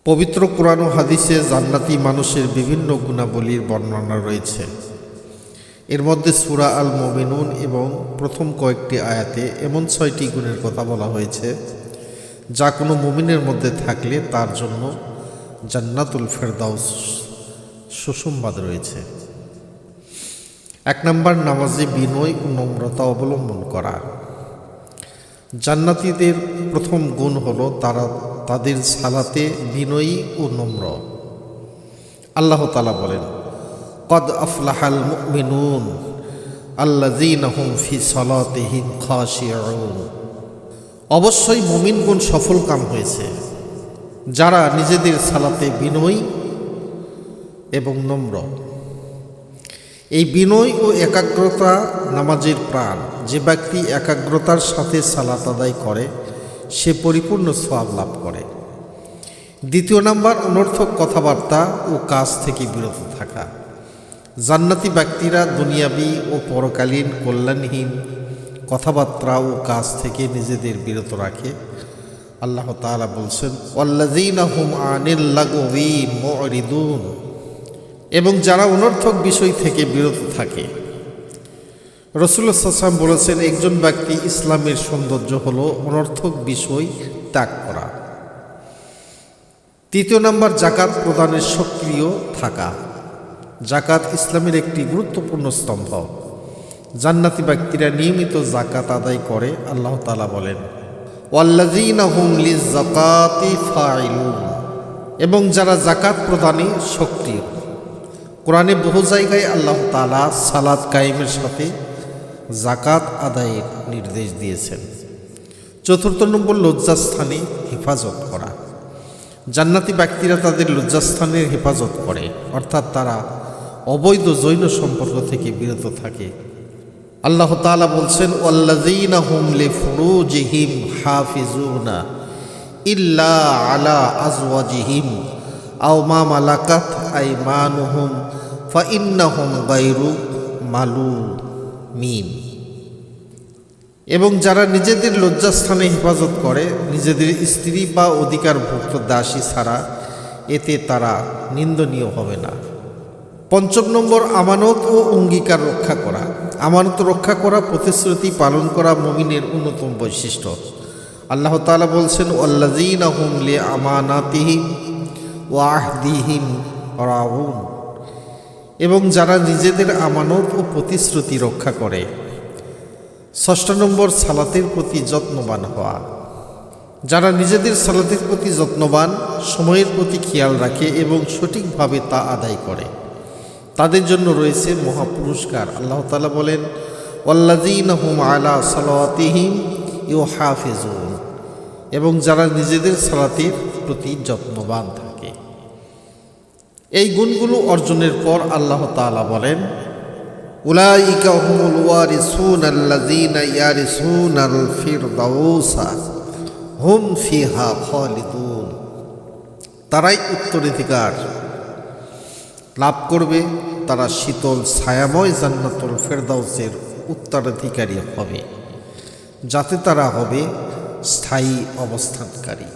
পবিত্র কোরআন ও হাদিসে জান্নাতি মানুষের বিভিন্ন গুণাবলীর বর্ণনা রয়েছে। এর মধ্যে সূরা আল মুমিনুন এবং প্রথম কয়েকটি আয়াতে এমন 6টি গুণের কথা বলা হয়েছে যা কোনো মুমিনের মধ্যে থাকলে তার জন্য জান্নাতুল ফেরদাউস সুসংবাদ রয়েছে। 1 নম্বর, নামাজে বিনয় ও নম্রতা অবলম্বন করা। জান্নাতীদের প্রথম গুণ হলো তারা তাদের সালাতে বিনয়ী ও নম্র। আল্লাহ তাআলা বলেন, কদ আফলাহাল মুমিনুন আল্লাযীনা হুম ফি সালাতিহিম খাশিউন। অবশ্যই মুমিনগণ সফল কাম হয়েছে যারা নিজেদের সালাতে বিনয়ী এবং নম্র। এই বিনয় ও একাগ্রতা নামাজের প্রাণ। যে ব্যক্তি একাগ্রতার সাথে সালাত আদায় করে সে পরিপূর্ণ সওয়াব লাভ করে। 2 নম্বর, অনর্থক কথাবার্তা ও কাজ থেকে বিরত থাকা। জান্নাতি ব্যক্তিরা দুনিয়াবি ও পরকালীন কল্যাণহীন কথাবার্তা ও কাজ থেকে নিজেদের বিরত রাখে। আল্লাহ তাআলা বলছেন, ওয়াল্লাযীনা হুম আনিল লাগওয়ি মুরিদুন। এবং যারা অনর্থক বিষয় থেকে বিরত থাকে। রাসূলুল্লাহ সাল্লাল্লাহু আলাইহি ওয়াসাল্লাম বলেছেন, একজন ব্যক্তি ইসলামের সৌন্দর্য হলো অনর্থক বিষয় ত্যাগ করা। 3 নম্বর, যাকাত প্রদানের সক্রিয় থাকা। যাকাত ইসলামের একটি গুরুত্বপূর্ণ স্তম্ভ। জান্নাতি ব্যক্তিরা নিয়মিত যাকাত আদায় করে। আল্লাহ তাআলা বলেন, ওয়াল্লাযীনা হুম লিয-যাকাতি ফাইলুন। এবং যারা যাকাত প্রদানে সক্রিয়। কোরআনে বহু জায়গায় আল্লাহ তাআলা সালাত কায়েমের সাথে যাকাত আদায়ের নির্দেশ দিয়েছেন। 4 নম্বর, লজ্জাস্থানে হেফাজত করা। জান্নাতি ব্যক্তিরা তাদের লজ্জাস্থানের হেফাজত করে, অর্থাৎ তারা অবৈধ যৌন সম্পর্ক থেকে বিরত থাকে। আল্লাহ তাআলা বলছেন, ওয়াল্লাযীনা হুম লিফুরুজিহিম হাফিজুনা ইল্লা আলা আজওয়াজিহিম আও মা মালাকাত আইমানুহুম ফাইন্নাহুম গায়রু মালুমিন। এবং যারা নিজেদের লজ্জাস্থানে হেফাজত করে নিজেদের স্ত্রী বা অধিকারভুক্ত দাসী ছাড়া, এতে তারা নিন্দনীয় হবে না। 5 নম্বর, আমানত ও অঙ্গীকার রক্ষা করা। আমানত রক্ষা করা, প্রতিশ্রুতি পালন করা মুমিনের অন্যতম বৈশিষ্ট্য। আল্লাহ তাআলা বলছেন, ওয়াল্লাযীনা হুম লিআমানাতিহিম ওয়া আহদিহিম রাউন। এবং যারা নিজেদের আমানত ও প্রতিশ্রুতি রক্ষা করে। 6 নম্বর, সালাতের প্রতি যত্নবান হওয়া। যারা নিজেদের সালাতের প্রতি যত্নবান, সময়ের প্রতি খেয়াল রাখে এবং সঠিকভাবে তা আদায় করে, তাদের জন্য রয়েছে মহাপুরস্কার। আল্লাহ তাআলা বলেন, ওয়াল্লাযীনা হুম আলা সালাওয়াতিহিম ইউহাফিজুন। এবং যারা নিজেদের সালাতের প্রতি যত্নবান থাকে। এই গুণগুলো অর্জনের পর আল্লাহ তাআলা বলেন, উলাইকা হুমুল ওয়ারিসুন আল্লাযীনা ইয়ারিসুনাল ফিরদাউসা হুম ফিহা খালিদুন। তারাই উত্তরাধিকার লাভ করবে, তারা শীতল ছায়াময় জান্নাতুল ফেরদাউসের উত্তরাধিকারী হবে, যাতে তারা হবে স্থায়ী অবস্থানকারী।